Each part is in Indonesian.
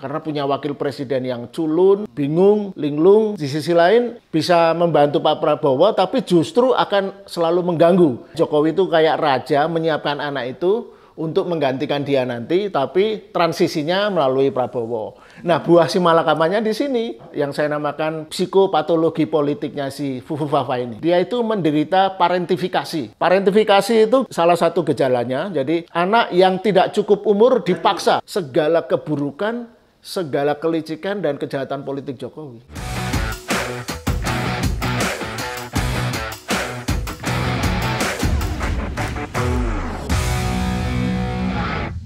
karena punya wakil presiden yang culun, bingung, linglung. Di sisi lain bisa membantu Pak Prabowo, tapi justru akan selalu mengganggu. Jokowi itu kayak raja menyiapkan anak itu untuk menggantikan dia nanti, tapi transisinya melalui Prabowo. Nah, buah si malakamanya di sini yang saya namakan psikopatologi politiknya si Fufu Fafa ini. Dia itu menderita parentifikasi. Parentifikasi itu salah satu gejalanya. Jadi anak yang tidak cukup umur dipaksa segala keburukan, segala kelicikan dan kejahatan politik Jokowi.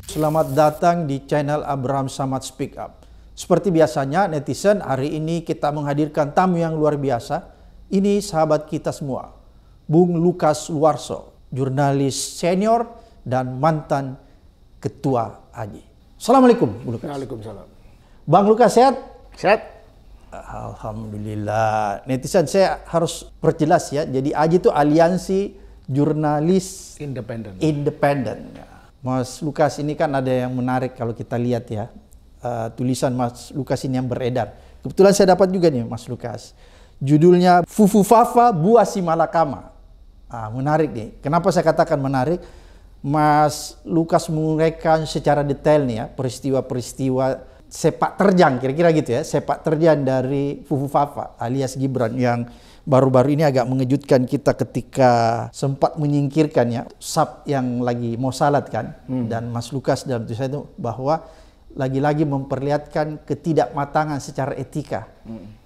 Selamat datang di channel Abraham Samad Speak Up. Seperti biasanya netizen, hari ini kita menghadirkan tamu yang luar biasa. Ini sahabat kita semua, Bung Lukas Luarso, jurnalis senior dan mantan ketua AJI. Assalamualaikum, Bung Lukas. Waalaikumsalam. Bang Lukas sehat? Sehat? Alhamdulillah. Netizen, saya harus perjelas ya. Jadi AJI itu aliansi jurnalis independen. Mas Lukas ini kan ada yang menarik kalau kita lihat ya. Tulisan Mas Lukas ini yang beredar. Kebetulan saya dapat juga nih Mas Lukas. Judulnya Fufu Fafa Buah Si Malakama. Menarik nih. Kenapa saya katakan menarik? Mas Lukas menguraikan secara detail nih ya peristiwa-peristiwa sepak terjang, kira-kira gitu ya. Sepak terjang dari Fufu Fafa alias Gibran yang baru-baru ini agak mengejutkan kita ketika sempat menyingkirkan ya SAP yang lagi mau salat kan. Dan Mas Lukas dalam tulisan itu bahwa lagi-lagi memperlihatkan ketidakmatangan secara etika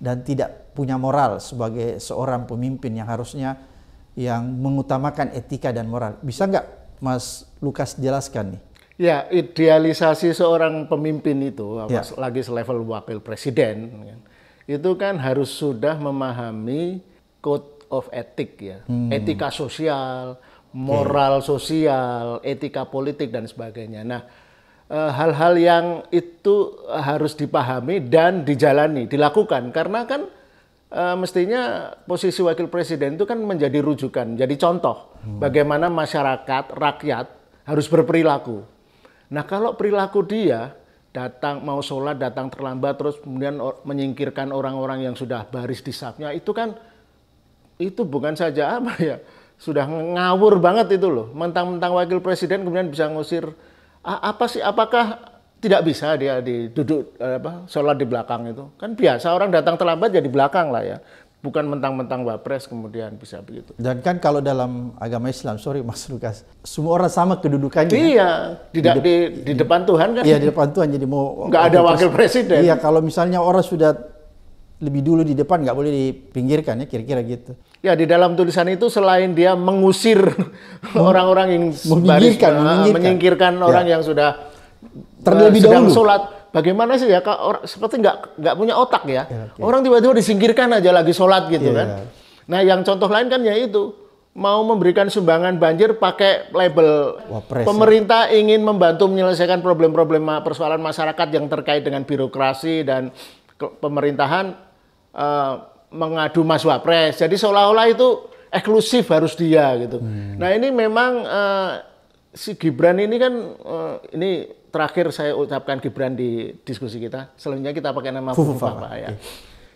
dan tidak punya moral sebagai seorang pemimpin yang harusnya yang mengutamakan etika dan moral. Bisa nggak Mas Lukas jelaskan nih? Ya, idealisasi seorang pemimpin itu, lagi selevel wakil presiden, itu kan harus sudah memahami code of ethic ya, etika sosial, moral sosial, etika politik dan sebagainya. Nah, hal-hal yang itu harus dipahami dan dijalani, dilakukan karena kan mestinya posisi wakil presiden itu kan menjadi rujukan, jadi contoh bagaimana masyarakat, rakyat harus berperilaku. Nah, kalau perilaku dia datang mau sholat, datang terlambat, terus kemudian menyingkirkan orang-orang yang sudah baris di safnya, itu kan itu bukan saja apa ya, sudah ngawur banget itu loh. Mentang-mentang wakil presiden kemudian bisa ngusir apa sih? Apakah tidak bisa dia duduk sholat di belakang itu? Kan biasa orang datang terlambat jadi belakang lah ya. Bukan mentang-mentang wapres kemudian bisa begitu. Dan kan kalau dalam agama Islam, sorry Mas Lukas, semua orang sama kedudukannya. Iya, tidak di depan Tuhan kan? Iya, di depan Tuhan. Jadi mau nggak ada wakil presiden. Iya, kalau misalnya orang sudah lebih dulu di depan, nggak boleh dipinggirkan ya, kira-kira gitu. Ya, di dalam tulisan itu selain dia mengusir orang-orang yang menyingkirkan orang yang sudah terlebih sedang dahulu sholat. Bagaimana sih ya, seperti nggak punya otak ya. Orang tiba-tiba disingkirkan aja lagi sholat gitu kan. Nah, yang contoh lain kan ya itu, mau memberikan sumbangan banjir pakai label Wapres, pemerintah ingin membantu menyelesaikan problem-problem persoalan masyarakat yang terkait dengan birokrasi dan pemerintahan, mengadu Mas Wapres. Jadi seolah-olah itu eksklusif harus dia gitu. Nah, ini memang si Gibran ini kan ini terakhir saya ucapkan Gibran di diskusi kita. Selanjutnya kita pakai nama Fufu Fafa ya.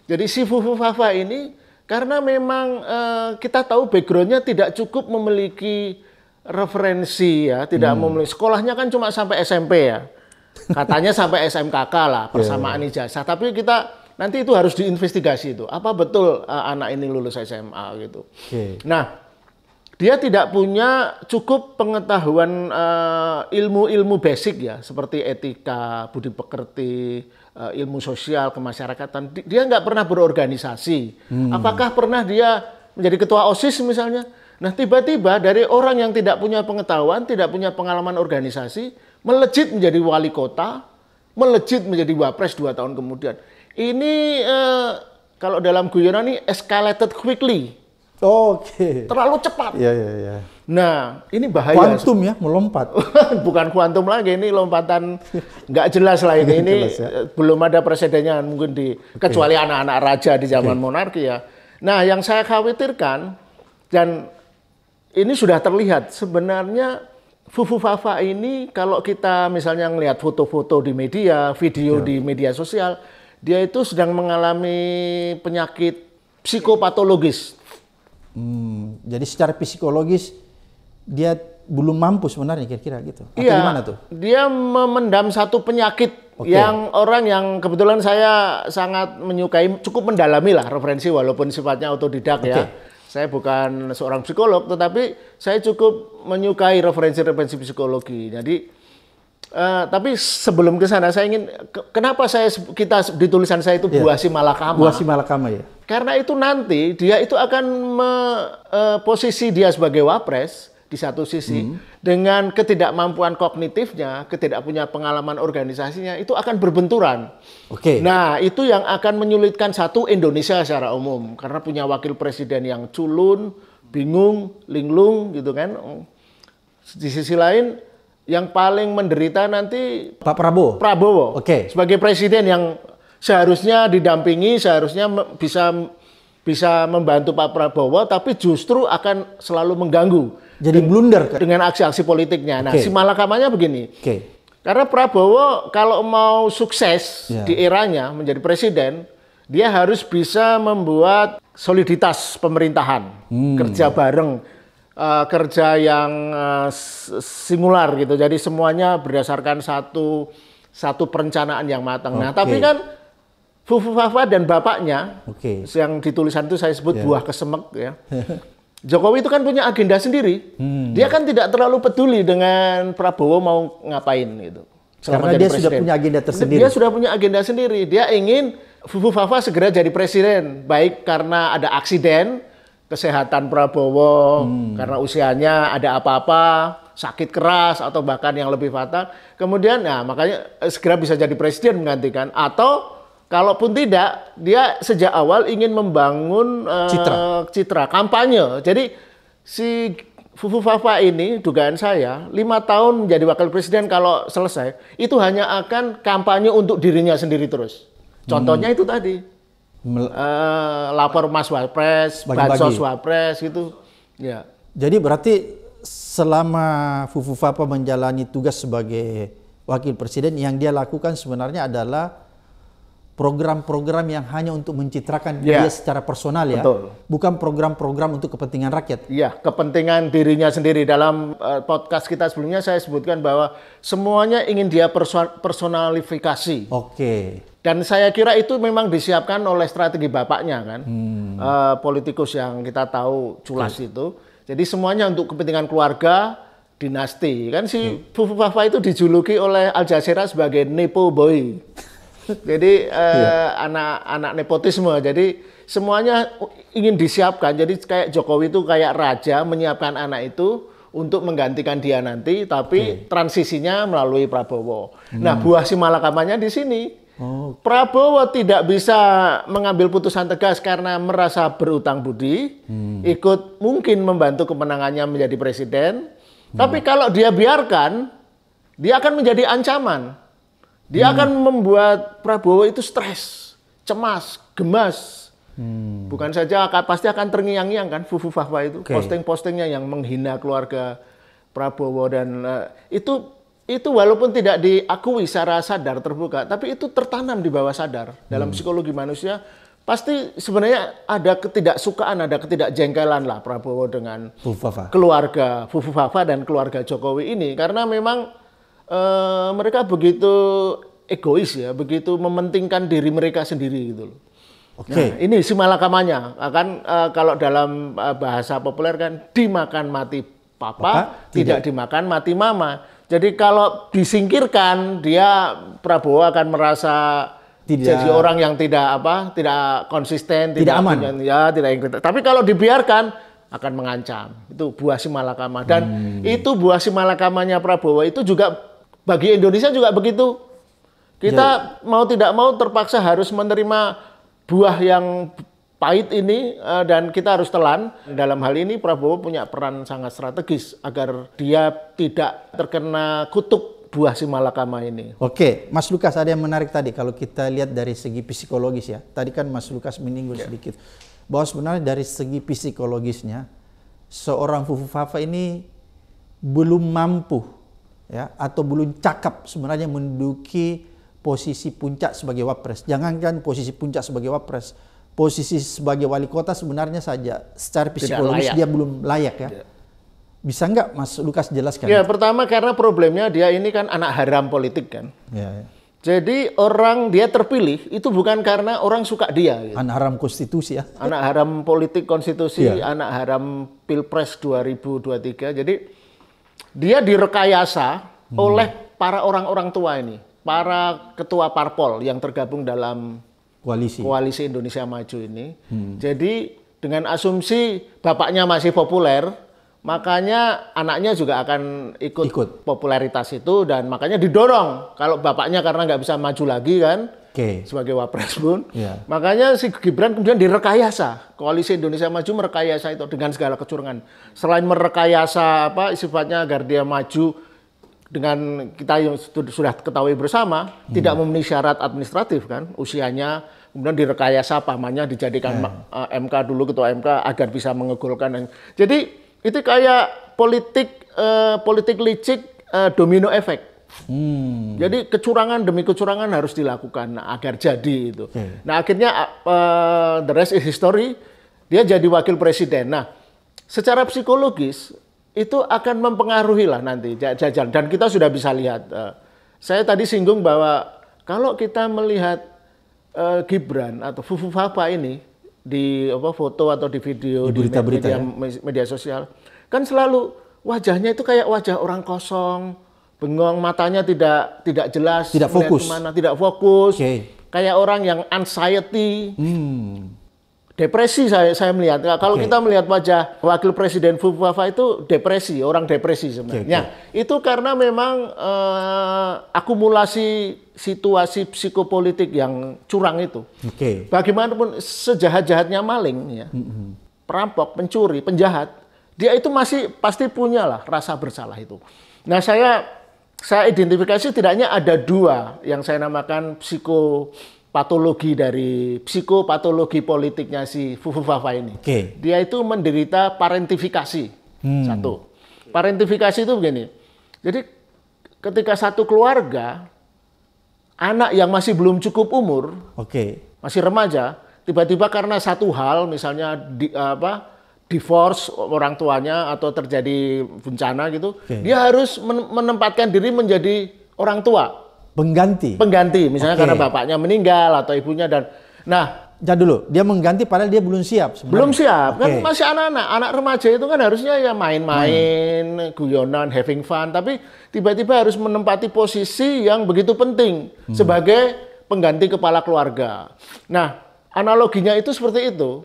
Jadi si Fufu Fafa ini karena memang kita tahu backgroundnya tidak cukup memiliki referensi ya, tidak memiliki sekolahnya kan cuma sampai SMP ya. Katanya sampai SMKK lah persamaan ijazah. Tapi kita nanti itu harus diinvestigasi itu. Apa betul anak ini lulus SMA gitu. Nah, dia tidak punya cukup pengetahuan ilmu-ilmu basic ya, seperti etika, budi pekerti, ilmu sosial, kemasyarakatan. Dia nggak pernah berorganisasi. Apakah pernah dia menjadi ketua OSIS misalnya? Nah, tiba-tiba dari orang yang tidak punya pengetahuan, tidak punya pengalaman organisasi, melejit menjadi wali kota, melejit menjadi wapres 2 tahun kemudian. Ini kalau dalam guyonan ini escalated quickly. Terlalu cepat. Iya. Nah, ini bahaya. Kuantum ya, melompat. Bukan kuantum lagi, ini lompatan nggak jelas lah ini. Ini belum ada presidennya mungkin kecuali anak-anak raja di zaman monarki ya. Nah, yang saya khawatirkan dan ini sudah terlihat sebenarnya Fufu Fafa ini kalau kita misalnya ngelihat foto-foto di media, video di media sosial, dia itu sedang mengalami penyakit psikopatologis. Jadi secara psikologis dia belum mampu sebenarnya kira-kira gitu. Atau Iya, gimana tuh? dia memendam satu penyakit yang orang yang kebetulan saya sangat menyukai, cukup mendalami lah referensi walaupun sifatnya otodidak ya. Saya bukan seorang psikolog, tetapi saya cukup menyukai referensi-referensi psikologi. Jadi, tapi sebelum ke sana saya ingin, kenapa kita di tulisan saya itu Buah Si Malakama? Buah Si Malakama ya. Karena itu nanti dia itu akan posisi dia sebagai wapres di satu sisi dengan ketidakmampuan kognitifnya, ketidakpunya pengalaman organisasinya itu akan berbenturan. Nah, itu yang akan menyulitkan satu Indonesia secara umum karena punya wakil presiden yang culun, bingung, linglung gitu kan. Di sisi lain yang paling menderita nanti Pak Prabowo. Prabowo. Sebagai presiden yang seharusnya didampingi, seharusnya bisa membantu Pak Prabowo, tapi justru akan selalu mengganggu. Jadi blunder dengan aksi-aksi politiknya. Nah, si Malakamanya begini. Karena Prabowo kalau mau sukses di eranya menjadi presiden, dia harus bisa membuat soliditas pemerintahan, kerja bareng, kerja yang singular gitu. Jadi semuanya berdasarkan satu perencanaan yang matang. Nah, tapi kan Fufu Fafa dan bapaknya, yang di tulisan itu saya sebut buah kesemek ya. Jokowi itu kan punya agenda sendiri. Dia kan tidak terlalu peduli dengan Prabowo mau ngapain gitu. Karena dia sudah punya agenda tersendiri. Dia sudah punya agenda sendiri. Dia ingin Fufu Fafa segera jadi presiden. Baik karena ada aksiden, kesehatan Prabowo, karena usianya ada apa-apa, sakit keras, atau bahkan yang lebih fatal. Kemudian, nah makanya segera bisa jadi presiden menggantikan. Atau kalaupun tidak, dia sejak awal ingin membangun citra kampanye. Jadi si Fufu Fafa ini, dugaan saya, 5 tahun menjadi wakil presiden kalau selesai, itu hanya akan kampanye untuk dirinya sendiri terus. Contohnya itu tadi, lapor Mas Wapres, bansos Wapres gitu. Ya. Jadi berarti selama Fufu Fafa menjalani tugas sebagai wakil presiden, yang dia lakukan sebenarnya adalah program-program yang hanya untuk mencitrakan dia secara personal ya. Bukan program-program untuk kepentingan rakyat. Iya, kepentingan dirinya sendiri. Dalam podcast kita sebelumnya saya sebutkan bahwa semuanya ingin dia personalifikasi. Dan saya kira itu memang disiapkan oleh strategi bapaknya kan. Politikus yang kita tahu culas itu. Jadi semuanya untuk kepentingan keluarga, dinasti. Kan si Fufu Fafa itu dijuluki oleh Al Jazeera sebagai Nepo Boy. Jadi anak nepotisme. Jadi semuanya ingin disiapkan. Jadi kayak Jokowi itu kayak raja menyiapkan anak itu untuk menggantikan dia nanti, tapi transisinya melalui Prabowo. Nah, buah si Malakamanya di sini. Prabowo tidak bisa mengambil putusan tegas karena merasa berutang budi, ikut mungkin membantu kemenangannya menjadi presiden. Tapi kalau dia biarkan, dia akan menjadi ancaman. Dia akan membuat Prabowo itu stres, cemas, gemas. Bukan saja pasti akan terngiang-ngiang kan Fufu Fafa itu. Posting-postingnya yang menghina keluarga Prabowo dan itu walaupun tidak diakui secara sadar terbuka, tapi itu tertanam di bawah sadar. Dalam psikologi manusia pasti sebenarnya ada ketidaksukaan, ada ketidakjengkelan lah Prabowo dengan keluarga Fufu Fafa dan keluarga Jokowi ini. Karena memang mereka begitu egois ya, begitu mementingkan diri mereka sendiri gitu loh. Nah, ini si Malakamanya akan kalau dalam bahasa populer kan dimakan mati papa, tidak dimakan mati mama. Jadi kalau disingkirkan, dia Prabowo akan merasa jadi orang yang tidak konsisten, tidak aman. Tapi kalau dibiarkan akan mengancam. Itu buah si Malakama. Dan itu buah si Malakamanya Prabowo itu juga bagi Indonesia juga begitu. Kita mau tidak mau terpaksa harus menerima buah yang pahit ini dan kita harus telan. Dalam hal ini Prabowo punya peran sangat strategis agar dia tidak terkena kutuk buah si Malakama ini. Mas Lukas, ada yang menarik tadi kalau kita lihat dari segi psikologis ya. Tadi kan Mas Lukas menyinggung sedikit bahwa sebenarnya dari segi psikologisnya seorang Fufu Fafa ini belum mampu ya atau belum cakap sebenarnya menduduki posisi puncak sebagai wapres. Jangankan posisi puncak sebagai wapres, posisi sebagai wali kota sebenarnya saja secara psikologis dia belum layak ya. Bisa nggak Mas Lukas jelaskan? Ya, pertama karena problemnya dia ini kan anak haram politik kan. Ya. Jadi orang dia terpilih itu bukan karena orang suka dia. Gitu. Anak haram konstitusi ya. Anak haram politik konstitusi, anak haram Pilpres 2023. Jadi dia direkayasa oleh para orang-orang tua ini, para ketua parpol yang tergabung dalam koalisi Indonesia Maju ini. Jadi dengan asumsi bapaknya masih populer, makanya anaknya juga akan ikut popularitas itu dan makanya didorong kalau bapaknya karena nggak bisa maju lagi kan sebagai wapres pun. Makanya si Gibran kemudian direkayasa. Koalisi Indonesia Maju merekayasa itu dengan segala kecurangan. Selain merekayasa sifatnya agar dia maju dengan kita yang sudah ketahui bersama tidak memenuhi syarat administratif kan usianya, kemudian direkayasa pamannya dijadikan MK dulu ketua MK agar bisa mengegulkan. Jadi itu kayak politik licik domino efek. Jadi kecurangan demi kecurangan harus dilakukan agar jadi itu. Nah akhirnya the rest is history. Dia jadi wakil presiden. Nah secara psikologis itu akan mempengaruhi lah nanti jajan. Dan kita sudah bisa lihat. Saya tadi singgung bahwa kalau kita melihat Gibran atau Fufu Fafa ini di foto atau di video di media sosial kan selalu wajahnya itu kayak wajah orang kosong, bengong, matanya tidak jelas, tidak fokus, kayak orang yang anxiety, depresi saya melihat. Kalau kita melihat wajah wakil presiden Fufu Fafa itu depresi, orang depresi sebenarnya. Itu karena memang akumulasi situasi psikopolitik yang curang itu. Bagaimanapun sejahat-jahatnya maling, ya, perampok, pencuri, penjahat, dia itu masih pasti punya lah rasa bersalah itu. Nah saya identifikasi setidaknya ada dua yang saya namakan psikopatologi politiknya si Fufu Fafa ini. Dia itu menderita parentifikasi. Satu, parentifikasi itu begini. Jadi ketika satu keluarga anak yang masih belum cukup umur, masih remaja, tiba-tiba karena satu hal, misalnya divorce orang tuanya atau terjadi bencana gitu, dia harus menempatkan diri menjadi orang tua. Pengganti, misalnya karena bapaknya meninggal atau ibunya Jangan dulu, dia mengganti padahal dia belum siap sebenarnya. Belum siap, kan masih anak remaja itu kan harusnya ya main-main, guyonan, having fun, tapi tiba-tiba harus menempati posisi yang begitu penting sebagai pengganti kepala keluarga. Nah, analoginya itu seperti itu.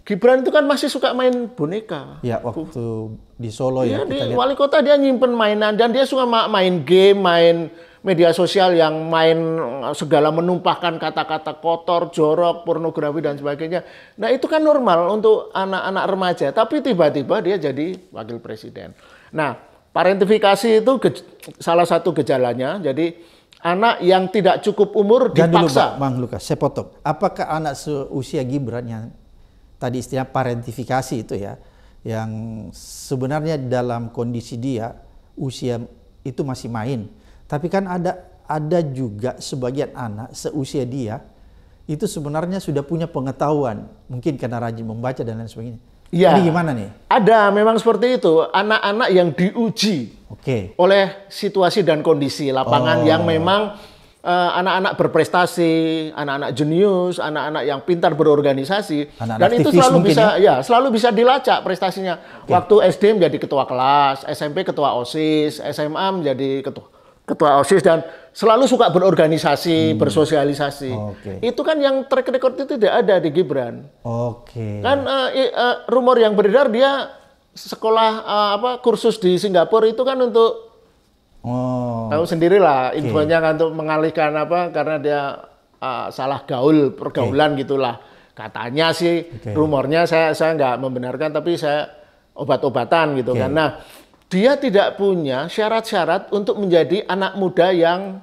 Gibran itu kan masih suka main boneka. Ya, waktu di Solo ya. Di wali kota dia nyimpen mainan dan dia suka main game, main media sosial yang main segala menumpahkan kata-kata kotor, jorok, pornografi dan sebagainya. Nah itu kan normal untuk anak-anak remaja, tapi tiba-tiba dia jadi wakil presiden. Nah parentifikasi itu salah satu gejalanya, jadi anak yang tidak cukup umur dipaksa. Dulu, Bang Lukas, saya potong. Apakah anak seusia Gibran yang tadi istilah parentifikasi itu ya, yang sebenarnya dalam kondisi dia usia itu masih main, tapi kan ada juga sebagian anak seusia dia itu sebenarnya sudah punya pengetahuan, mungkin karena rajin membaca dan lain sebagainya. Ya, ini gimana nih? Ada, memang seperti itu. Anak-anak yang diuji oleh situasi dan kondisi lapangan yang memang anak-anak berprestasi, anak-anak jenius, anak-anak yang pintar berorganisasi, dan itu selalu bisa dilacak prestasinya. Waktu SD menjadi ketua kelas, SMP ketua OSIS, SMA menjadi ketua OSIS dan selalu suka berorganisasi, bersosialisasi. Itu kan yang track record itu tidak ada di Gibran. Kan rumor yang beredar dia sekolah kursus di Singapura itu kan untuk tahu sendirilah infonya kan untuk mengalihkan karena dia salah pergaulan gitulah. Katanya sih rumornya saya nggak membenarkan tapi saya obat-obatan gitu kan. Nah, dia tidak punya syarat-syarat untuk menjadi anak muda yang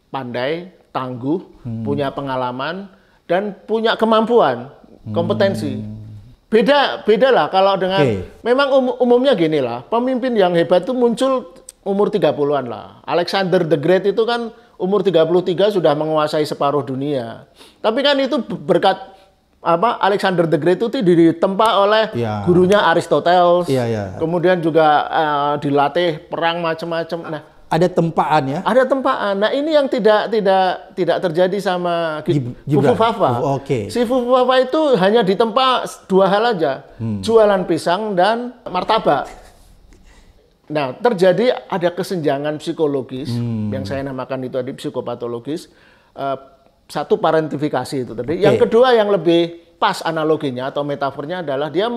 pandai, tangguh, punya pengalaman, dan punya kemampuan, kompetensi. Beda lah kalau dengan memang umumnya gini lah, pemimpin yang hebat itu muncul umur 30-an lah. Alexander the Great itu kan umur 33 sudah menguasai separuh dunia. Tapi kan itu berkat Alexander the Great itu ditempa oleh gurunya Aristoteles. Kemudian juga dilatih perang macam-macam. Nah, ada tempaan ya? Ada tempaan. Nah, ini yang tidak terjadi sama Fufu Fafa. Si Fufu Fafa itu hanya ditempa 2 hal aja. Jualan pisang dan martabak. Nah, terjadi ada kesenjangan psikologis yang saya namakan itu tadi psikopatologis. Satu parentifikasi itu tadi. Yang kedua yang lebih pas analoginya atau metafornya adalah dia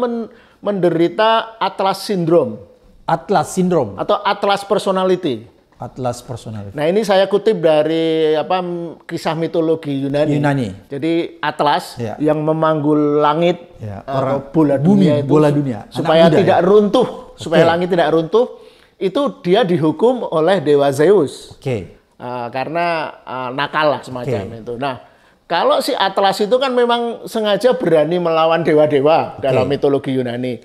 menderita Atlas Syndrome. Atlas Syndrome atau Atlas Personality. Atlas Personality. Nah, ini saya kutip dari kisah mitologi Yunani. Jadi Atlas yang memanggul langit atau bola dunia itu supaya tidak runtuh, supaya langit tidak runtuh, itu dia dihukum oleh dewa Zeus. Karena nakal lah semacam itu. Nah, kalau si Atlas itu kan memang sengaja berani melawan dewa-dewa dalam mitologi Yunani.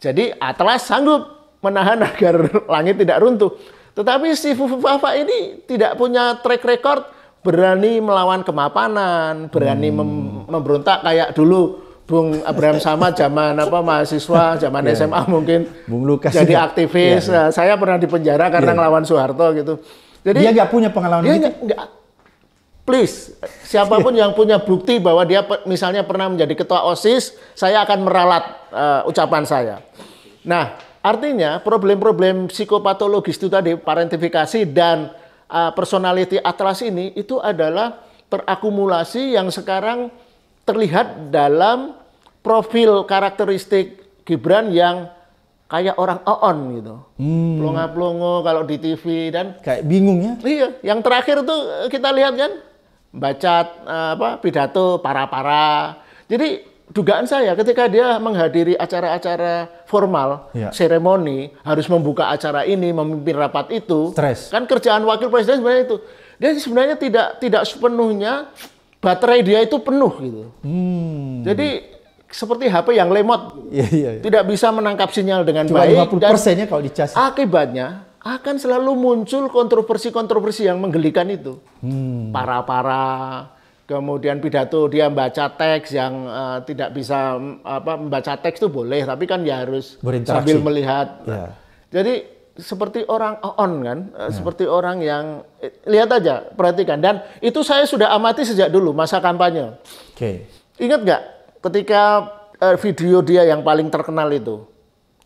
Jadi Atlas sanggup menahan agar langit tidak runtuh. Tetapi si Fufu Fafa ini tidak punya track record berani melawan kemapanan, berani memberontak kayak dulu Bung Abraham Samad zaman mahasiswa, zaman SMA mungkin Bung Lukas jadi aktivis. Saya pernah dipenjara karena ngelawan Soeharto gitu. Jadi dia nggak punya pengalaman itu. Please, siapapun yang punya bukti bahwa dia misalnya pernah menjadi ketua OSIS, saya akan meralat ucapan saya. Nah, artinya problem-problem psikopatologis itu tadi, parentifikasi dan personality atlas ini itu adalah terakumulasi yang sekarang terlihat dalam profil karakteristik Gibran yang kayak orang oon gitu. Plonga-plongo kalau di TV dan kayak bingung ya. Iya, yang terakhir tuh kita lihat kan baca pidato para-para. Jadi dugaan saya ketika dia menghadiri acara-acara formal, seremoni, harus membuka acara ini, memimpin rapat itu, kan kerjaan wakil presiden sebenarnya itu. Dia sebenarnya tidak sepenuhnya baterai dia itu penuh gitu. Jadi seperti HP yang lemot, tidak bisa menangkap sinyal dengan baik. 50% ya kalau dicas. Akibatnya akan selalu muncul kontroversi-kontroversi yang menggelikan itu. Para-para, kemudian pidato dia membaca teks yang tidak bisa membaca teks itu boleh, tapi kan ya harus sambil melihat. Jadi seperti orang on kan, seperti orang yang lihat aja, perhatikan. Dan itu saya sudah amati sejak dulu masa kampanye. Ingat nggak ketika video dia yang paling terkenal itu?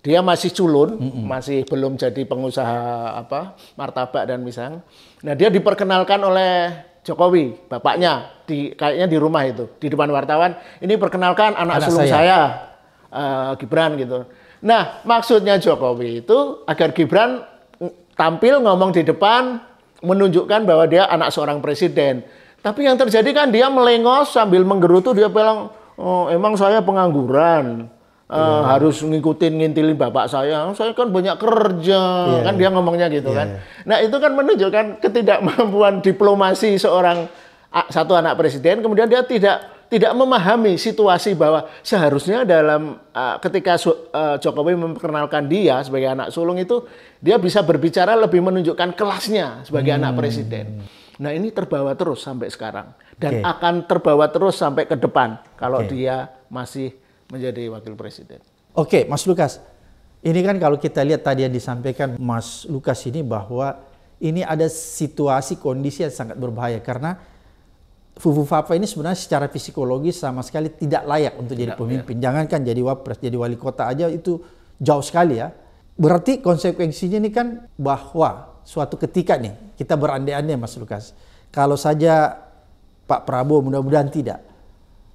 Dia masih culun, masih belum jadi pengusaha martabak dan pisang. Nah, dia diperkenalkan oleh Jokowi, bapaknya, kayaknya di rumah itu, di depan wartawan. Ini perkenalkan anak sulung saya, Gibran gitu. Nah, maksudnya Jokowi itu agar Gibran tampil ngomong di depan, menunjukkan bahwa dia anak seorang presiden. Tapi yang terjadi kan dia melengos sambil menggerutu, dia bilang, oh, emang saya pengangguran. Harus ngintilin bapak saya kan banyak kerja, kan dia ngomongnya gitu kan. Nah, itu kan menunjukkan ketidakmampuan diplomasi satu anak presiden, kemudian dia tidak memahami situasi bahwa seharusnya dalam ketika Jokowi memperkenalkan dia sebagai anak sulung itu, dia bisa berbicara lebih menunjukkan kelasnya sebagai anak presiden. Nah, ini terbawa terus sampai sekarang dan akan terbawa terus sampai ke depan kalau dia masih menjadi wakil presiden. Oke, Mas Lukas. Ini kan kalau kita lihat tadi yang disampaikan Mas Lukas ini bahwa ini ada situasi kondisi yang sangat berbahaya karena Fufu Fafa ini sebenarnya secara psikologis sama sekali tidak layak untuk jadi pemimpin. Jangankan jadi wapres, jadi wali kota aja itu jauh sekali ya. Berarti konsekuensinya ini kan bahwa suatu ketika nih kita berandai-andai Mas Lukas. Kalau saja Pak Prabowo mudah-mudahan tidak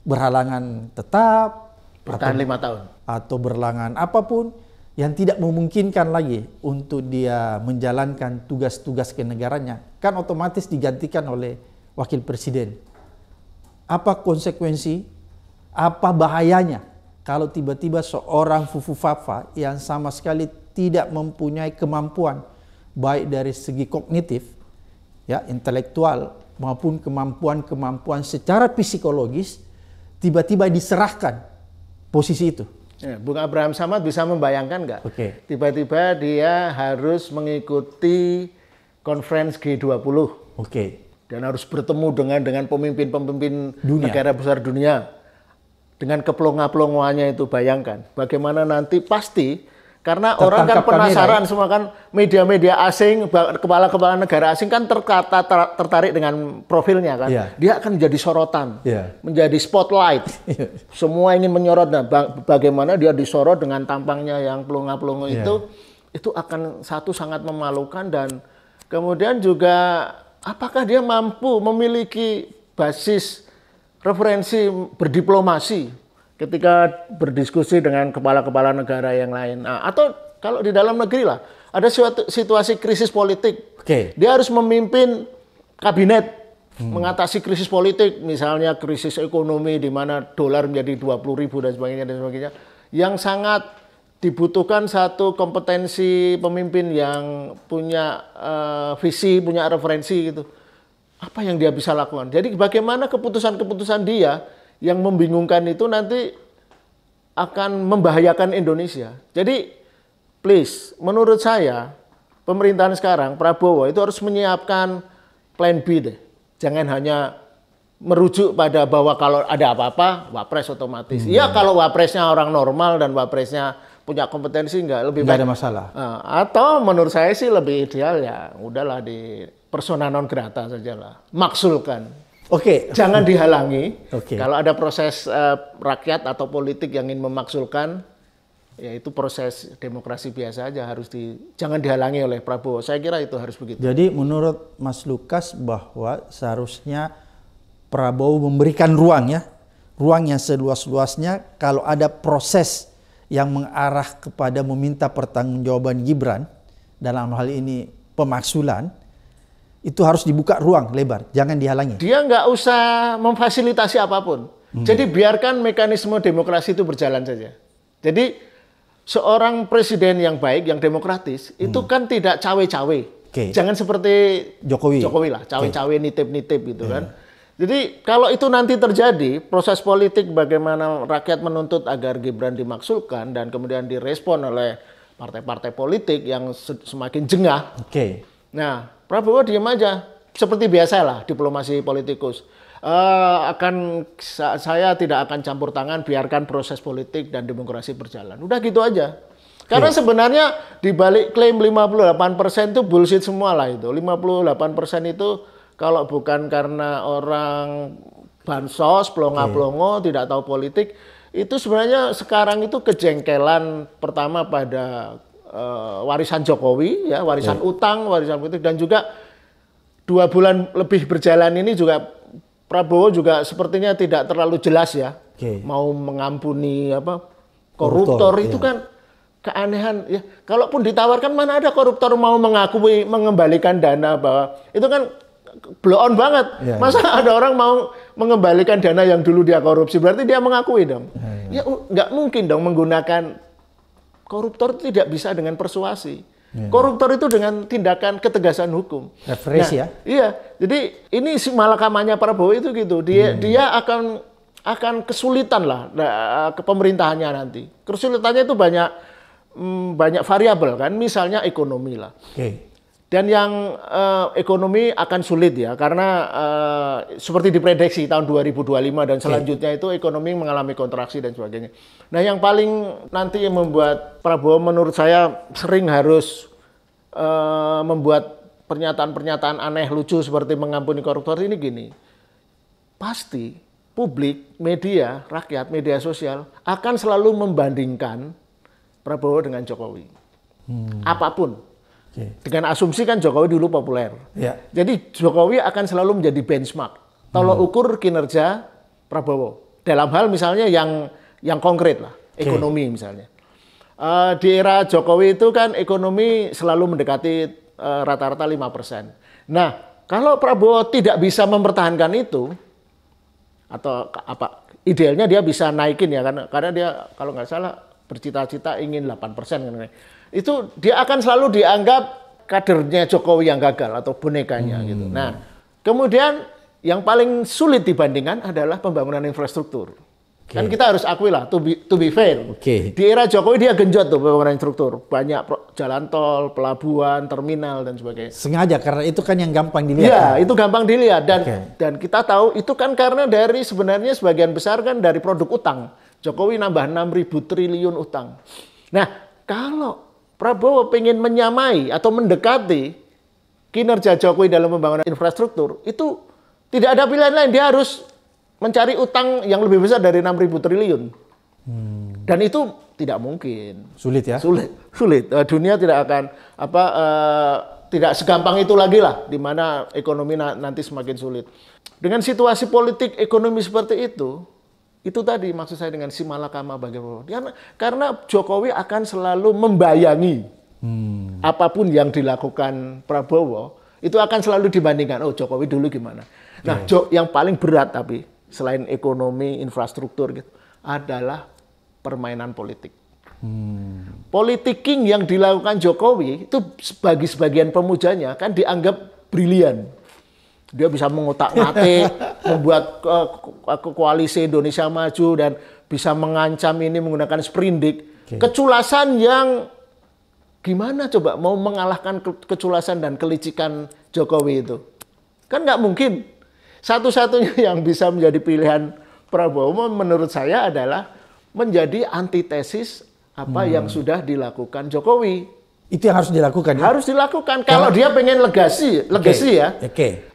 berhalangan tetap bertahan 5 tahun atau berhalangan apapun yang tidak memungkinkan lagi untuk dia menjalankan tugas-tugas kenegaranya, kan otomatis digantikan oleh wakil presiden. Apa konsekuensi, apa bahayanya kalau tiba-tiba seorang Fufu Fafa yang sama sekali tidak mempunyai kemampuan baik dari segi kognitif, ya intelektual maupun kemampuan-kemampuan secara psikologis tiba-tiba diserahkan posisi itu? Ya, Bung Abraham Samad bisa membayangkan nggak? Oke. Tiba-tiba dia harus mengikuti conference G20. Oke. Dan harus bertemu dengan pemimpin-pemimpin negara besar dunia. Dengan keplonga-plongoannya itu, bayangkan. Bagaimana nanti pasti, karena orang kan penasaran semua kan, media-media asing, kepala-kepala negara asing kan tertarik dengan profilnya kan. Yeah. Dia akan menjadi sorotan, menjadi spotlight. Semua ingin menyorot. Nah, bagaimana dia disorot dengan tampangnya yang pelongo-pelongo itu akan satu sangat memalukan, dan kemudian juga apakah dia mampu memiliki basis referensi berdiplomasi ketika berdiskusi dengan kepala-kepala negara yang lain. Nah, atau kalau di dalam negeri lah, ada suatu situasi krisis politik. Dia harus memimpin kabinet mengatasi krisis politik, misalnya krisis ekonomi di mana dolar menjadi 20.000 dan sebagainya, yang sangat dibutuhkan satu kompetensi pemimpin yang punya visi, punya referensi gitu. Apa yang dia bisa lakukan? Jadi bagaimana keputusan-keputusan dia yang membingungkan itu nanti akan membahayakan Indonesia. Jadi please, menurut saya pemerintahan sekarang, Prabowo itu harus menyiapkan plan B deh. Jangan hanya merujuk pada bahwa kalau ada apa-apa, wapres otomatis. Iya, kalau wapresnya orang normal dan wapresnya punya kompetensi nggak ada masalah. Atau menurut saya sih lebih ideal ya udahlah di persona non grata sajalah, maksulkan. Jangan dihalangi. Kalau ada proses rakyat atau politik yang ingin memaksulkan, ya itu proses demokrasi biasa aja, jangan dihalangi oleh Prabowo. Saya kira itu harus begitu. Jadi menurut Mas Lukas bahwa seharusnya Prabowo memberikan ruang yang seluas-luasnya kalau ada proses yang mengarah kepada meminta pertanggungjawaban Gibran, dalam hal ini pemaksulan, itu harus dibuka ruang lebar, jangan dihalangi. Dia nggak usah memfasilitasi apapun. Jadi biarkan mekanisme demokrasi itu berjalan saja. Jadi seorang presiden yang baik, yang demokratis, itu kan tidak cawe-cawe. Jangan seperti Jokowi lah, cawe-cawe, nitip-nitip gitu kan. Jadi kalau itu nanti terjadi, proses politik bagaimana rakyat menuntut agar Gibran dimaksulkan dan kemudian direspon oleh partai-partai politik yang semakin jengah. Nah, Prabowo diam aja, seperti biasa lah diplomasi politikus. Saya tidak akan campur tangan, biarkan proses politik dan demokrasi berjalan. Udah gitu aja. Karena sebenarnya di balik klaim 58% itu bullshit semua lah itu. 58% itu kalau bukan karena orang bansos, plonga-plongo, tidak tahu politik, itu sebenarnya sekarang itu kejengkelan pertama pada warisan Jokowi, ya, warisan utang, warisan politik, dan juga 2 bulan lebih berjalan ini juga Prabowo juga sepertinya tidak terlalu jelas ya, mau mengampuni koruptor itu kan keanehan ya. Kalaupun ditawarkan, mana ada koruptor mau mengakui mengembalikan dana, bahwa itu kan blow on banget. Masa ada orang mau mengembalikan dana yang dulu dia korupsi, berarti dia mengakui dong. Ya nggak mungkin dong menggunakan koruptor, itu tidak bisa dengan persuasi. Koruptor itu dengan tindakan ketegasan hukum. Referensi Iya, jadi ini si malakamannya Prabowo itu gitu. Dia akan kesulitan lah ke pemerintahannya nanti. Kesulitannya itu banyak variabel kan, misalnya ekonomi lah. Dan yang ekonomi akan sulit ya, karena seperti diprediksi tahun 2025 dan selanjutnya itu ekonomi mengalami kontraksi dan sebagainya. Nah, yang paling nanti yang membuat Prabowo menurut saya sering harus membuat pernyataan-pernyataan aneh lucu seperti mengampuni koruptor ini gini. Pasti publik, media, rakyat, media sosial akan selalu membandingkan Prabowo dengan Jokowi. Apapun. Dengan asumsi kan Jokowi dulu populer. Jadi Jokowi akan selalu menjadi benchmark, tolok ukur kinerja Prabowo. Dalam hal misalnya yang konkret lah, ekonomi misalnya. Di era Jokowi itu kan ekonomi selalu mendekati rata-rata 5%. Nah, kalau Prabowo tidak bisa mempertahankan itu, atau idealnya dia bisa naikin ya, karena dia kalau nggak salah bercita-cita ingin 8%. Itu dia akan selalu dianggap kadernya Jokowi yang gagal atau bonekanya gitu. Nah, kemudian yang paling sulit dibandingkan adalah pembangunan infrastruktur. Kan kita harus akui lah, to be fair. Di era Jokowi dia genjot tuh pembangunan struktur. Banyak jalan tol, pelabuhan, terminal, dan sebagainya. Sengaja, karena itu kan yang gampang dilihat. Iya, itu gampang dilihat. Dan kita tahu itu kan karena dari sebenarnya sebagian besar kan dari produk utang. Jokowi nambah 6.000 triliun utang. Nah, kalau Prabowo pengen menyamai atau mendekati kinerja Jokowi dalam pembangunan infrastruktur, itu tidak ada pilihan lain. Dia harus mencari utang yang lebih besar dari 6.000 triliun. Dan itu tidak mungkin. Sulit ya? Sulit. Dunia tidak akan tidak segampang itu lagi lah, di mana ekonomi nanti semakin sulit. Dengan situasi politik ekonomi seperti itu tadi maksud saya dengan si malakama bagi Prabowo. Karena Jokowi akan selalu membayangi apapun yang dilakukan Prabowo, itu akan selalu dibandingkan, oh Jokowi dulu gimana. Nah, yang paling berat tapi selain ekonomi, infrastruktur gitu, adalah permainan politik. Politik king yang dilakukan Jokowi itu bagi sebagian pemujanya kan dianggap brilian. Dia bisa mengotak-ngatik, membuat koalisi Indonesia Maju dan bisa mengancam ini menggunakan sprindik. Keculasan yang gimana coba mau mengalahkan keculasan dan kelicikan Jokowi itu? Kan nggak mungkin. Satu-satunya yang bisa menjadi pilihan Prabowo menurut saya adalah menjadi antitesis apa yang sudah dilakukan Jokowi. Itu yang harus dilakukan. Harus dilakukan. Kalau dia pengen legasi ya.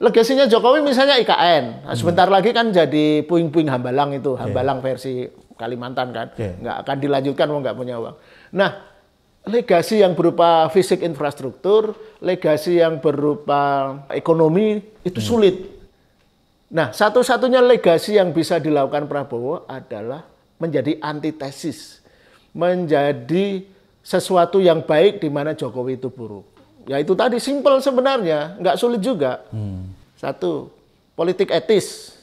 Legasinya Jokowi misalnya IKN. Nah, sebentar lagi kan jadi puing-puing Hambalang itu. Hambalang versi Kalimantan kan. Nggak akan dilanjutkan, mau nggak punya uang. Nah, legasi yang berupa fisik infrastruktur, legasi yang berupa ekonomi, itu sulit. Nah, satu-satunya legasi yang bisa dilakukan Prabowo adalah menjadi antitesis. Menjadi sesuatu yang baik di mana Jokowi itu buruk. Ya itu tadi, simpel sebenarnya, nggak sulit juga. Satu, politik etis.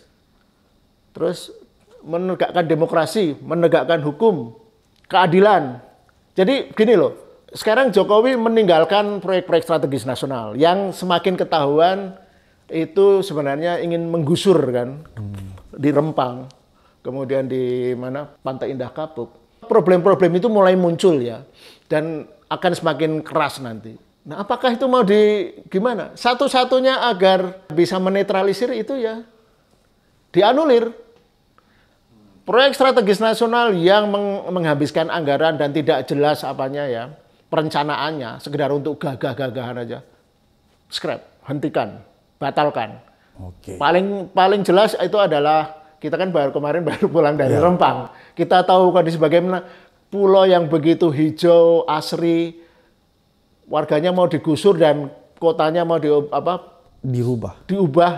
Terus menegakkan demokrasi, menegakkan hukum, keadilan. Jadi gini loh, sekarang Jokowi meninggalkan proyek-proyek strategis nasional yang semakin ketahuan itu sebenarnya ingin menggusur kan, di Rempang, kemudian di mana Pantai Indah Kapuk. Problem-problem itu mulai muncul ya, dan akan semakin keras nanti. Nah, apakah itu mau gimana? Satu-satunya agar bisa menetralisir itu ya dianulir. Proyek strategis nasional yang menghabiskan anggaran dan tidak jelas apanya ya, perencanaannya, sekedar untuk gagah-gagahan aja. Scrap, hentikan. Batalkan. Paling jelas itu adalah kita kan kemarin baru pulang dari Rempang. Kita tahu kondisi bagaimana pulau yang begitu hijau, asri, warganya mau digusur dan kotanya mau diubah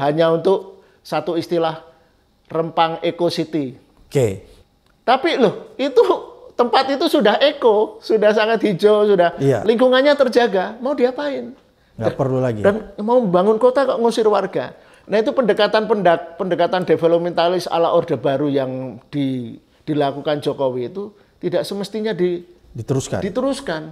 hanya untuk satu istilah Rempang Eco City. Tapi loh, itu tempat itu sudah eko, sudah sangat hijau, sudah lingkungannya terjaga. Mau diapain? Nggak perlu lagi. Dan mau membangun kota kok ngusir warga. Nah itu pendekatan developmentalis ala Orde Baru yang dilakukan Jokowi itu tidak semestinya diteruskan.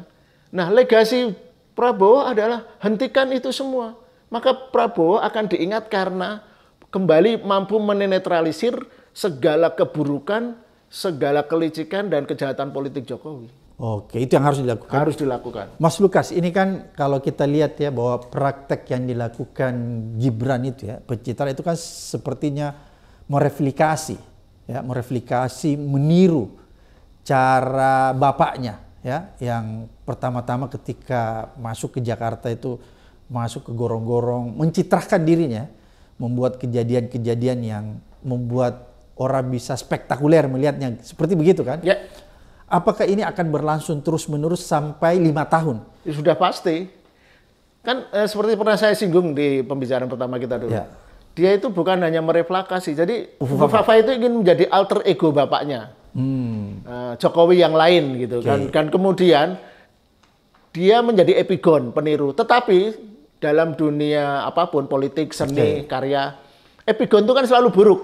Nah legasi Prabowo adalah hentikan itu semua. Maka Prabowo akan diingat karena kembali mampu menetralisir segala keburukan, segala kelicikan dan kejahatan politik Jokowi. Oke, itu yang harus dilakukan. Harus dilakukan. Mas Lukas, ini kan kalau kita lihat ya bahwa praktek yang dilakukan Gibran itu ya, pencitraan itu kan sepertinya mereplikasi, meniru cara bapaknya ya, yang pertama-tama ketika masuk ke Jakarta itu masuk ke gorong-gorong, mencitrakan dirinya, membuat kejadian-kejadian yang membuat orang bisa spektakuler melihatnya, seperti begitu kan? Ya. Apakah ini akan berlangsung terus-menerus sampai 5 tahun? Ya, sudah pasti. Kan seperti pernah saya singgung di pembicaraan pertama kita dulu. Ya. Dia itu bukan hanya mereplikasi. Jadi Fafa itu ingin menjadi alter ego bapaknya. Jokowi yang lain gitu kan. Dan kemudian dia menjadi epigon, peniru. Tetapi dalam dunia apapun, politik, seni, karya, epigon itu kan selalu buruk.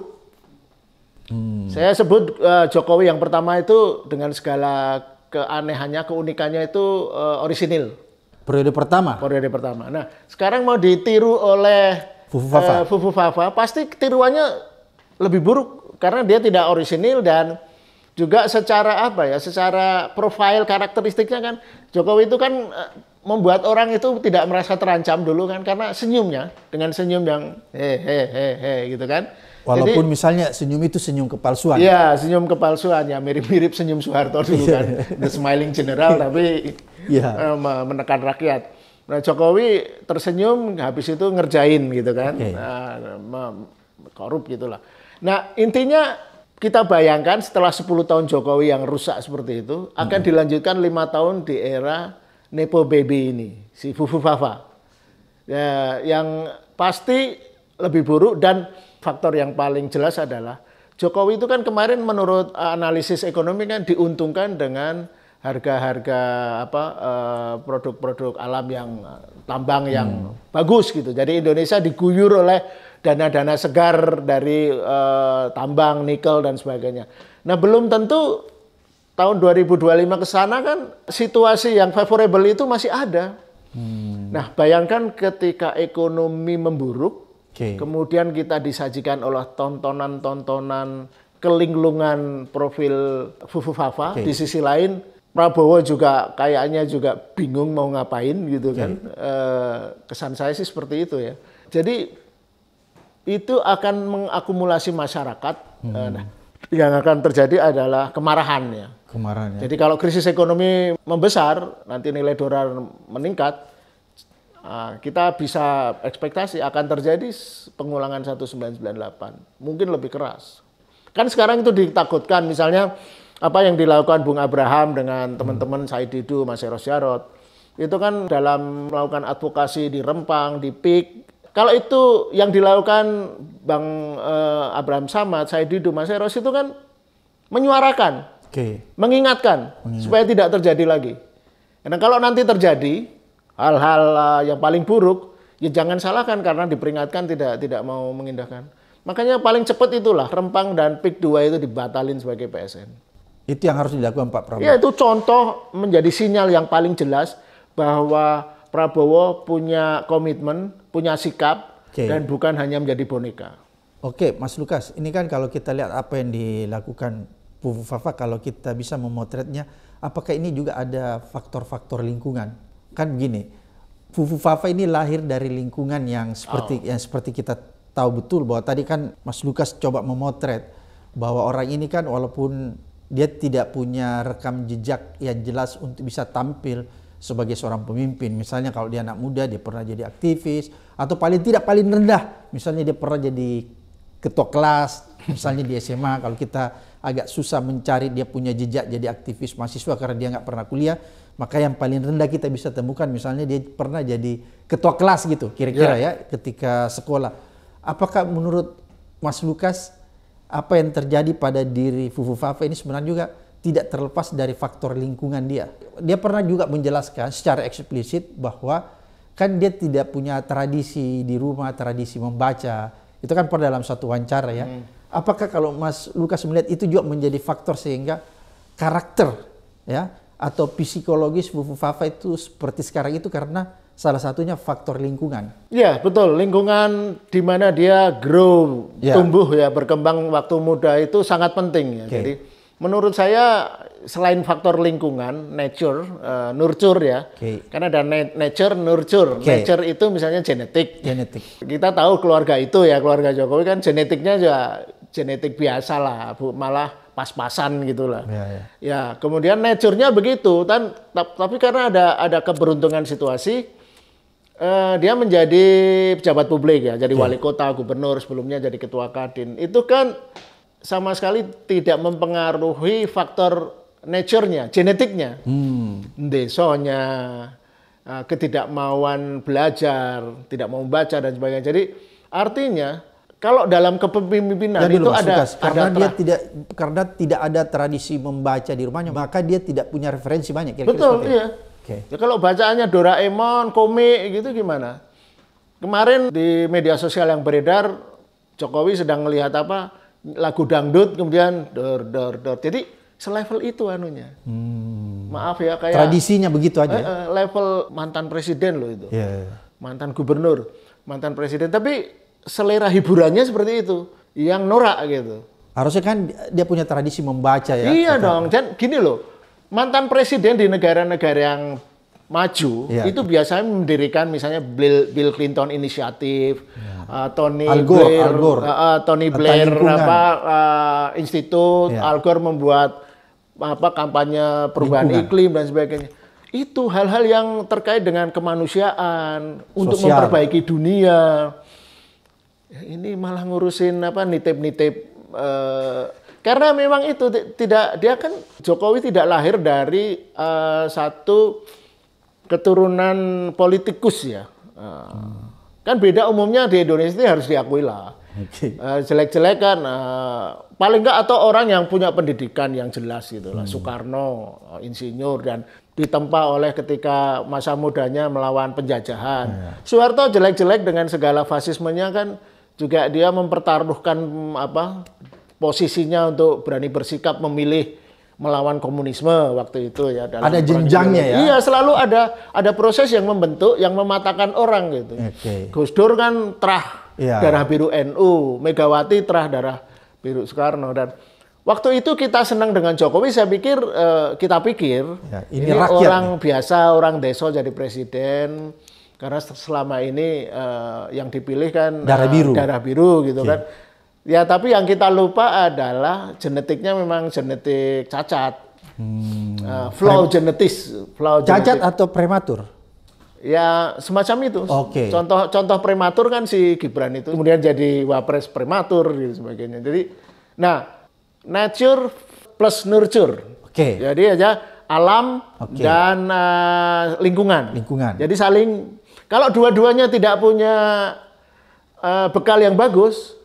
Saya sebut Jokowi yang pertama itu dengan segala keanehannya, keunikannya itu orisinil. Periode pertama? Periode pertama. Nah, sekarang mau ditiru oleh Fufu Fafa, pasti tiruannya lebih buruk karena dia tidak orisinil dan juga secara apa ya, secara profil karakteristiknya kan Jokowi itu kan membuat orang itu tidak merasa terancam dulu kan karena senyumnya dengan senyum yang he gitu kan. Walaupun jadi, misalnya senyum itu senyum kepalsuan. Iya, senyum kepalsuan ya mirip-mirip senyum Soeharto dulu kan, the smiling general tapi menekan rakyat. Nah Jokowi tersenyum habis itu ngerjain gitu kan, korup gitulah. Nah intinya kita bayangkan setelah 10 tahun Jokowi yang rusak seperti itu akan dilanjutkan 5 tahun di era Nepo Baby ini, si Fufu Fafa. Ya, yang pasti lebih buruk dan faktor yang paling jelas adalah Jokowi itu kan kemarin menurut analisis ekonomi kan diuntungkan dengan harga-harga produk-produk alam yang tambang yang bagus gitu. Jadi Indonesia diguyur oleh dana-dana segar dari tambang, nikel dan sebagainya. Nah, belum tentu tahun 2025 ke sana kan situasi yang favorable itu masih ada. Nah, bayangkan ketika ekonomi memburuk, kemudian kita disajikan oleh tontonan-tontonan kelinglungan profil Fufu Fafa. Di sisi lain, Prabowo juga kayaknya juga bingung mau ngapain gitu kan. Kesan saya sih seperti itu ya. Jadi itu akan mengakumulasi masyarakat. Nah, yang akan terjadi adalah kemarahan ya. Jadi kalau krisis ekonomi membesar, nanti nilai dolar meningkat, kita bisa ekspektasi akan terjadi pengulangan 1998, mungkin lebih keras. Kan sekarang itu ditakutkan, misalnya apa yang dilakukan Bung Abraham dengan teman-teman Said Didu, Mas Eros Jarot, itu kan dalam melakukan advokasi di Rempang, di PIK. Kalau itu yang dilakukan Bang Abraham Samad, Said Didu, Mas Eros itu kan menyuarakan, mengingatkan supaya tidak terjadi lagi. Karena kalau nanti terjadi hal-hal yang paling buruk, ya jangan salahkan karena diperingatkan tidak mau mengindahkan. Makanya paling cepat itulah Rempang dan PIK 2 itu dibatalin sebagai PSN. Itu yang harus dilakukan Pak Prabowo. Ya itu contoh menjadi sinyal yang paling jelas bahwa Prabowo punya komitmen, punya sikap, dan bukan hanya menjadi boneka. Oke, Mas Lukas, ini kan kalau kita lihat apa yang dilakukan Fufu Fafa, kalau kita bisa memotretnya, apakah ini juga ada faktor-faktor lingkungan? Kan begini, Fufu Fafa ini lahir dari lingkungan yang seperti kita tahu betul bahwa tadi kan Mas Lukas coba memotret bahwa orang ini kan walaupun dia tidak punya rekam jejak yang jelas untuk bisa tampil sebagai seorang pemimpin. Misalnya kalau dia anak muda, dia pernah jadi aktivis, atau paling rendah, misalnya dia pernah jadi ketua kelas, misalnya di SMA, kalau kita agak susah mencari dia punya jejak jadi aktivis mahasiswa karena dia nggak pernah kuliah, maka yang paling rendah kita bisa temukan misalnya dia pernah jadi ketua kelas gitu, kira-kira ya ketika sekolah. Apakah menurut Mas Lukas, apa yang terjadi pada diri Fufu Fafa ini sebenarnya juga tidak terlepas dari faktor lingkungan dia. Dia pernah juga menjelaskan secara eksplisit bahwa kan dia tidak punya tradisi di rumah, tradisi membaca. Itu kan pernah dalam satu wawancara ya. Apakah kalau Mas Lukas melihat itu juga menjadi faktor sehingga karakter ya atau psikologis Fufu Fafa itu seperti sekarang itu karena salah satunya faktor lingkungan. Ya betul, lingkungan di mana dia grow, tumbuh ya, berkembang waktu muda itu sangat penting ya. Jadi menurut saya selain faktor lingkungan, nature, nurture ya, karena ada nature, nurture. Nature itu misalnya genetik. Kita tahu keluarga itu ya, keluarga Jokowi kan genetiknya juga genetik biasa lah, malah pas-pasan gitulah. Ya, kemudian nature-nya begitu, tapi karena ada keberuntungan situasi, dia menjadi pejabat publik ya, jadi wali kota, gubernur, sebelumnya jadi ketua Kadin. Itu kan sama sekali tidak mempengaruhi faktor nature-nya, genetiknya. Desonya, ketidakmauan belajar, tidak mau membaca dan sebagainya. Jadi artinya kalau dalam kepemimpinan itu karena tidak ada tradisi membaca di rumahnya, maka dia tidak punya referensi banyak. Betul, iya. Ya, kalau bacaannya Doraemon, komik gitu gimana? Kemarin di media sosial yang beredar, Jokowi sedang melihat apa? Lagu dangdut, kemudian dor. Jadi selevel itu anunya. Maaf ya, kayak tradisinya begitu aja. Level mantan presiden loh itu. Mantan gubernur, mantan presiden. Tapi selera hiburannya seperti itu, yang norak gitu. Harusnya kan dia punya tradisi membaca ya. Iya dong, dan gini loh, mantan presiden di negara-negara yang maju itu biasanya mendirikan misalnya Bill Clinton Initiative, Tony Blair Institute, Al Gore membuat kampanye perubahan iklim dan sebagainya. Itu hal-hal yang terkait dengan kemanusiaan untuk memperbaiki dunia. Ya, ini malah ngurusin nitip-nitip. Karena memang itu dia kan Jokowi tidak lahir dari satu keturunan politikus ya. Kan beda umumnya di Indonesia ini harus diakui lah. Jelek-jelek kan paling enggak atau orang yang punya pendidikan yang jelas gitu lah. Soekarno insinyur dan ditempa oleh ketika masa mudanya melawan penjajahan. Soeharto jelek-jelek dengan segala fasismenya kan juga dia mempertaruhkan posisinya untuk berani bersikap memilih melawan komunisme waktu itu ya. Ada jenjangnya ya? Iya, selalu ada proses yang membentuk, yang mematahkan orang gitu. Gus Dur kan terah darah biru NU, Megawati terah darah biru Soekarno, dan waktu itu kita senang dengan Jokowi. Saya pikir kita pikir ini orang biasa, orang desa jadi presiden karena selama ini yang dipilih kan darah biru gitu kan. Ya, tapi yang kita lupa adalah genetiknya memang genetik cacat. Flow genetis. Cacat atau prematur? Ya, semacam itu. Contoh prematur kan si Gibran itu. Kemudian jadi wapres prematur dan sebagainya. Jadi, nature plus nurture. Jadi aja alam dan lingkungan. Jadi saling, kalau dua-duanya tidak punya bekal yang bagus,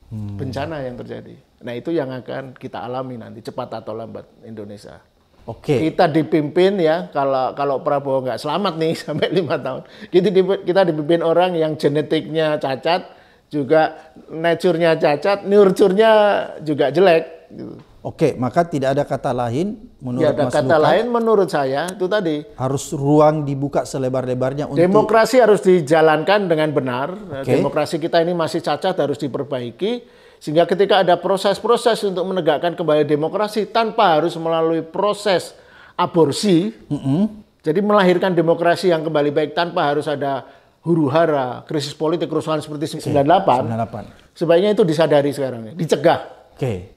bencana yang terjadi. Nah, itu yang akan kita alami nanti cepat atau lambat Indonesia. Kita dipimpin ya, kalau Prabowo nggak selamat nih sampai 5 tahun, kita dipimpin orang yang genetiknya cacat, juga nature-nya cacat, nurture-nya juga jelek. Gitu. Maka tidak ada kata lain menurut Mas Lukas. Kata lain menurut saya itu tadi. Harus ruang dibuka selebar-lebarnya untuk demokrasi harus dijalankan dengan benar. Demokrasi kita ini masih cacat, harus diperbaiki. Sehingga ketika ada proses-proses untuk menegakkan kembali demokrasi tanpa harus melalui proses aborsi, jadi melahirkan demokrasi yang kembali baik tanpa harus ada huru-hara, krisis politik, kerusuhan seperti 98. Sebaiknya itu disadari sekarang, dicegah.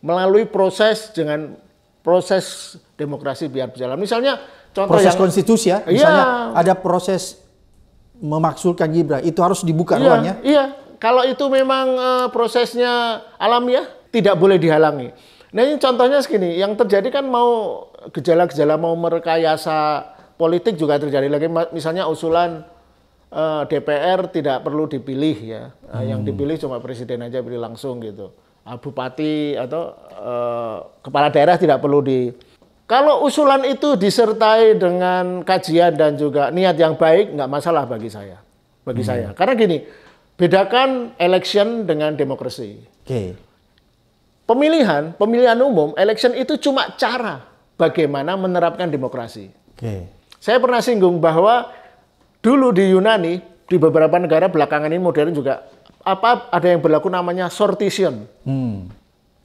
Melalui proses dengan proses demokrasi biar berjalan. Misalnya contoh proses konstitusi ya, misalnya ada proses memaksulkan Gibran, itu harus dibuka ruangnya. Kalau itu memang prosesnya alamiah, tidak boleh dihalangi. Nah, ini contohnya segini, yang terjadi kan mau gejala-gejala mau merekayasa politik juga terjadi lagi. Misalnya usulan DPR tidak perlu dipilih ya, yang dipilih cuma presiden aja, pilih langsung gitu. Bupati atau kepala daerah tidak perlu Kalau usulan itu disertai dengan kajian dan juga niat yang baik, nggak masalah bagi saya. Karena gini, bedakan election dengan demokrasi. Pemilihan umum, election itu cuma cara bagaimana menerapkan demokrasi. Saya pernah singgung bahwa dulu di Yunani, di beberapa negara belakangan ini modern juga, ada yang berlaku namanya sortition,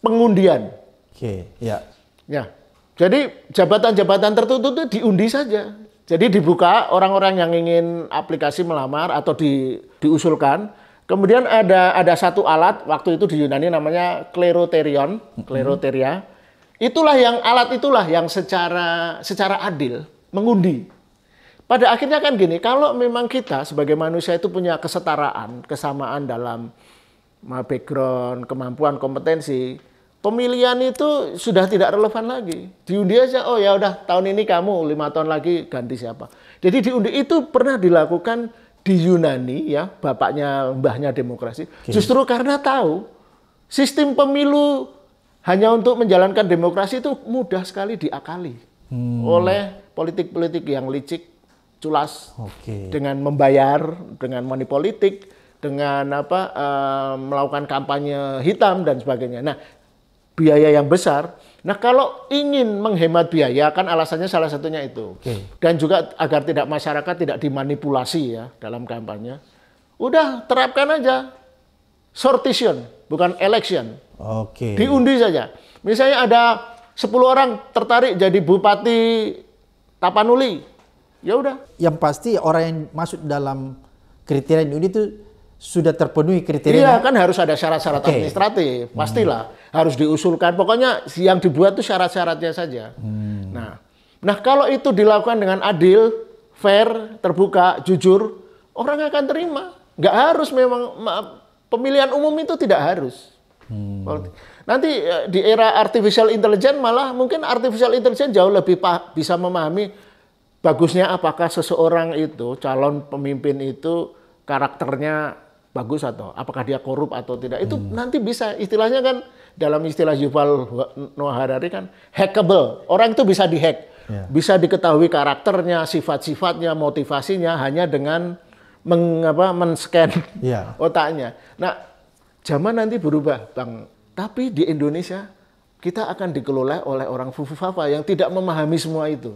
pengundian. Jadi jabatan-jabatan tertentu itu diundi saja. Jadi dibuka orang-orang yang ingin aplikasi melamar atau diusulkan. Kemudian ada satu alat waktu itu di Yunani namanya kleroteria. Alat itulah yang secara adil mengundi. Pada akhirnya kan gini, kalau memang kita sebagai manusia itu punya kesetaraan, kesamaan dalam background, kemampuan, kompetensi, pemilihan itu sudah tidak relevan lagi. Diundi aja, oh ya udah tahun ini kamu, 5 tahun lagi ganti siapa. Jadi diundi itu pernah dilakukan di Yunani ya, bapaknya mbahnya demokrasi. Justru karena tahu sistem pemilu hanya untuk menjalankan demokrasi itu mudah sekali diakali oleh politik-politik yang licik, culas, dengan membayar, dengan money politik, dengan melakukan kampanye hitam dan sebagainya. Nah, biaya yang besar. Nah, kalau ingin menghemat biaya kan alasannya salah satunya itu. Dan juga agar masyarakat tidak dimanipulasi ya dalam kampanye. Udah terapkan aja sortition, bukan election. Oke. Diundi saja. Misalnya ada 10 orang tertarik jadi bupati Tapanuli. Ya udah. Yang pasti orang yang masuk dalam kriteria diundi itu sudah terpenuhi kriteria. Iya, kan harus ada syarat-syarat administratif. Pastilah harus diusulkan. Pokoknya yang dibuat itu syarat-syaratnya saja. Nah, kalau itu dilakukan dengan adil, fair, terbuka, jujur, orang akan terima. Nggak harus memang pemilihan umum itu tidak harus. Nanti di era artificial intelligence malah mungkin artificial intelligence jauh lebih bisa memahami bagusnya apakah seseorang itu, calon pemimpin itu karakternya bagus atau apakah dia korup atau tidak. Itu nanti bisa, istilahnya kan dalam istilah Yuval Noah Harari kan hackable. Orang itu bisa dihack. Bisa diketahui karakternya, sifat-sifatnya, motivasinya hanya dengan men-scan otaknya. Nah, zaman nanti berubah, Bang. Tapi di Indonesia kita akan dikelola oleh orang fufu-fafa yang tidak memahami semua itu.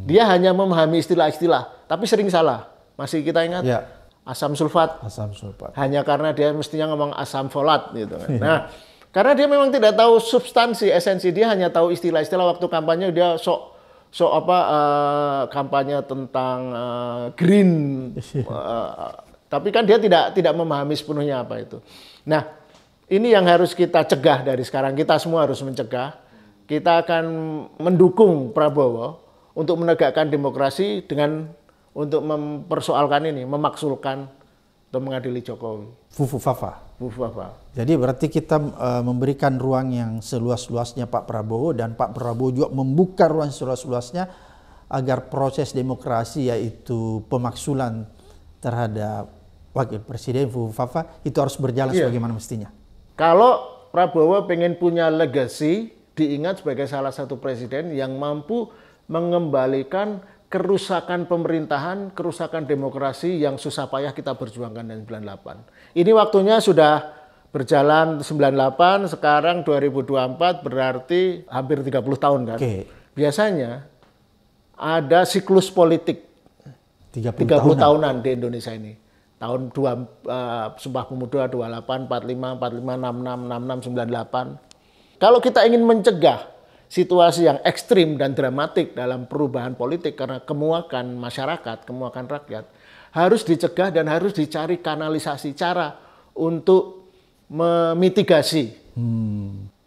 Dia hanya memahami istilah-istilah, tapi sering salah. Masih kita ingat? Asam sulfat. Asam sulfat. Hanya karena dia mestinya ngomong asam folat gitu kan. Nah, karena dia memang tidak tahu substansi, esensi, dia hanya tahu istilah-istilah. Waktu kampanye dia kampanye tentang green. Tapi kan dia tidak memahami sepenuhnya apa itu. Nah, ini yang harus kita cegah dari sekarang. Kita semua harus mencegah. Kita akan mendukung Prabowo untuk menegakkan demokrasi dengan untuk mempersoalkan ini, memaksulkan atau mengadili Jokowi. Fufu-fafa. Fufu-fafa. Jadi berarti kita memberikan ruang yang seluas-luasnya Pak Prabowo, dan Pak Prabowo juga membuka ruang seluas-luasnya agar proses demokrasi, yaitu pemaksulan terhadap wakil presiden fufu-fafa, itu harus berjalan sebagaimana mestinya. Kalau Prabowo pengen punya legacy, diingat sebagai salah satu presiden yang mampu mengembalikan kerusakan pemerintahan, kerusakan demokrasi yang susah payah kita perjuangkan dari 98. Ini waktunya sudah berjalan 98, sekarang 2024, berarti hampir 30 tahun kan. Biasanya ada siklus politik 30 tahunan di Indonesia ini. Tahun Sumpah Pemuda 28, 45, 66, 66, 98. Kalau kita ingin mencegah situasi yang ekstrim dan dramatik dalam perubahan politik karena kemuakan masyarakat, kemuakan rakyat, harus dicegah dan harus dicari kanalisasi cara untuk memitigasi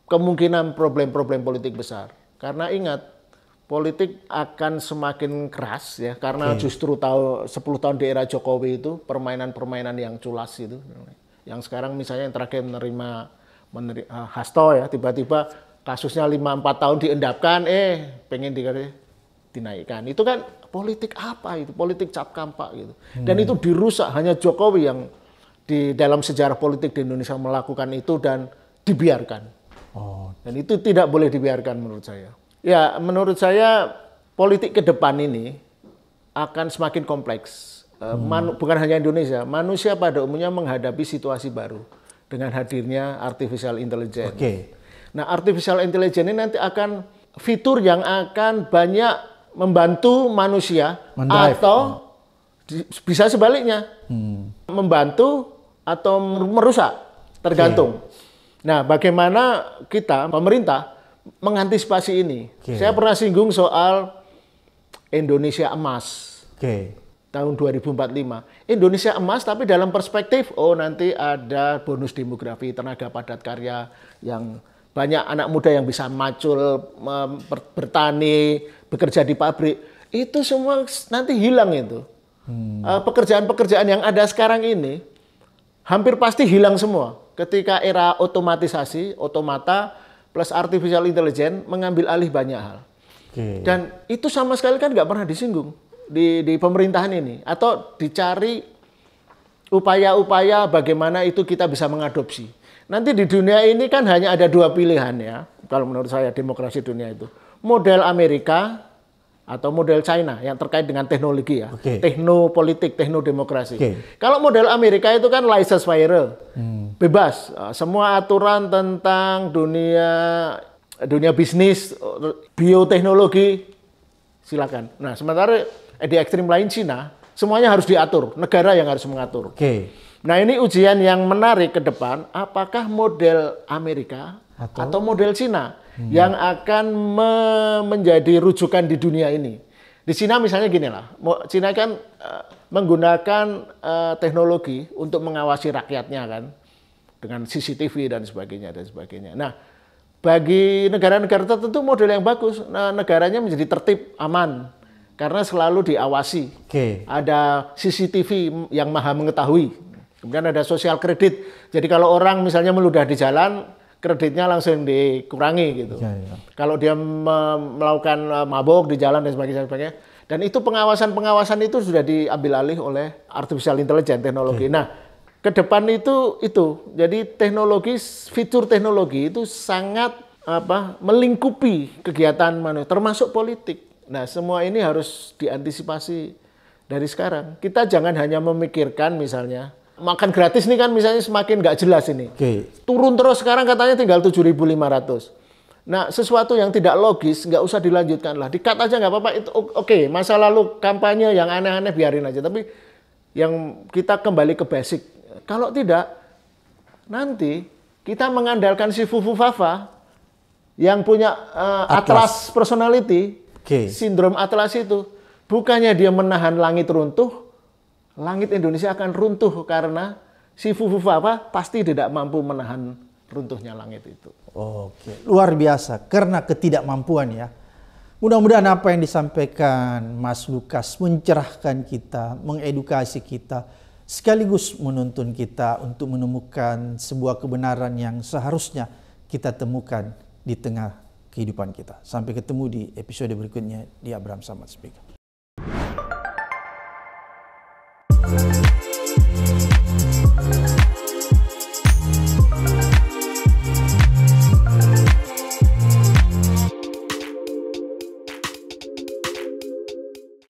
kemungkinan problem-problem politik besar. Karena ingat, politik akan semakin keras ya, karena justru 10 tahun di era Jokowi itu permainan-permainan yang culas itu. Yang sekarang misalnya yang terakhir menerima Hasto ya, tiba-tiba kasusnya 5-4 tahun diendapkan, pengen dinaikkan. Itu kan politik apa itu? Politik cap kampak gitu. Dan itu dirusak, hanya Jokowi yang di dalam sejarah politik di Indonesia melakukan itu dan dibiarkan. Dan itu tidak boleh dibiarkan menurut saya. Ya, menurut saya politik ke depan ini akan semakin kompleks. Bukan hanya Indonesia, manusia pada umumnya menghadapi situasi baru dengan hadirnya artificial intelligence. Nah, artificial intelligence ini nanti akan fitur yang akan banyak membantu manusia atau bisa sebaliknya membantu atau merusak, tergantung. Nah, bagaimana kita, pemerintah, mengantisipasi ini. Saya pernah singgung soal Indonesia Emas. Tahun 2045. Indonesia emas tapi dalam perspektif, nanti ada bonus demografi, tenaga padat karya yang banyak anak muda yang bisa macul, bertani, bekerja di pabrik. Itu semua nanti hilang itu. Pekerjaan-pekerjaan yang ada sekarang ini hampir pasti hilang semua. Ketika era otomatisasi, otomata, plus artificial intelligence mengambil alih banyak hal. Dan itu sama sekali kan nggak pernah disinggung di pemerintahan ini. Atau dicari upaya-upaya bagaimana itu kita bisa mengadopsi. Nanti di dunia ini kan hanya ada 2 pilihan ya. Kalau menurut saya demokrasi dunia itu. Model Amerika atau model China yang terkait dengan teknologi ya. Teknopolitik, teknodemokrasi. Kalau model Amerika itu kan license fire. Bebas, semua aturan tentang dunia bisnis, bioteknologi, silakan. Nah, sementara di ekstrim lain Cina, semuanya harus diatur, negara yang harus mengatur. Nah ini ujian yang menarik ke depan, apakah model Amerika atau model Cina yang akan menjadi rujukan di dunia ini. Di Cina misalnya gini lah, Cina kan menggunakan teknologi untuk mengawasi rakyatnya kan, dengan CCTV dan sebagainya dan sebagainya. Nah, bagi negara-negara tertentu model yang bagus, negaranya menjadi tertib, aman, karena selalu diawasi. Ada CCTV yang maha mengetahui. Kemudian ada sosial kredit. Jadi kalau orang misalnya meludah di jalan, kreditnya langsung dikurangi gitu. Kalau dia melakukan mabuk di jalan dan sebagainya. Dan itu pengawasan itu sudah diambil alih oleh artificial intelligence teknologi. Nah, ke depan itu. Jadi fitur teknologi itu sangat melingkupi kegiatan manusia, termasuk politik. Nah, semua ini harus diantisipasi dari sekarang. Kita jangan hanya memikirkan misalnya makan gratis nih kan misalnya semakin nggak jelas ini. Turun terus sekarang katanya tinggal 7.500. Nah, sesuatu yang tidak logis nggak usah dilanjutkan lah. Di-cut aja nggak apa-apa. Itu oke. Masa lalu kampanye yang aneh-aneh biarin aja. Tapi yang kita kembali ke basic. Kalau tidak, nanti kita mengandalkan si Fufu Fafa yang punya Atlas personality, sindrom Atlas itu. Bukannya dia menahan langit runtuh, langit Indonesia akan runtuh karena si Fufu Fafa pasti tidak mampu menahan runtuhnya langit itu. Oke, luar biasa karena ketidakmampuan ya. Mudah-mudahan apa yang disampaikan Mas Lukas mencerahkan kita, mengedukasi kita, sekaligus menuntun kita untuk menemukan sebuah kebenaran yang seharusnya kita temukan di tengah kehidupan kita. Sampai ketemu di episode berikutnya di Abraham Samad Speaker.